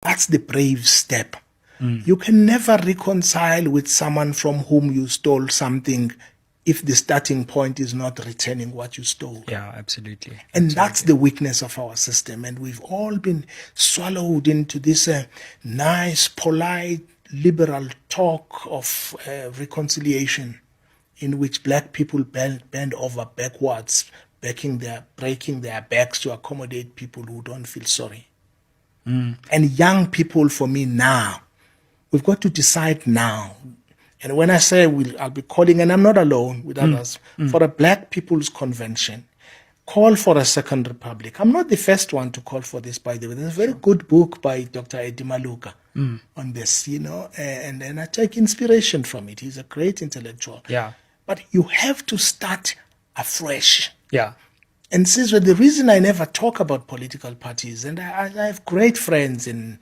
That's the brave step. You can never reconcile with someone from whom you stole something if the starting point is not returning what you stole. Yeah, absolutely. And that's the weakness of our system. And we've all been swallowed into this nice, polite, liberal talk of reconciliation in which black people bend over backwards, breaking their backs to accommodate people who don't feel sorry. And young people, for me now, we've got to decide now. And when I say I'll be calling, and I'm not alone with others, for a Black People's Convention, call for a second republic. I'm not the first one to call for this, by the way. There's a very good book by Dr. Eddie Maluka on this, and I take inspiration from it. He's a great intellectual. Yeah. But you have to start afresh. Yeah. And since the reason I never talk about political parties, and I have great friends in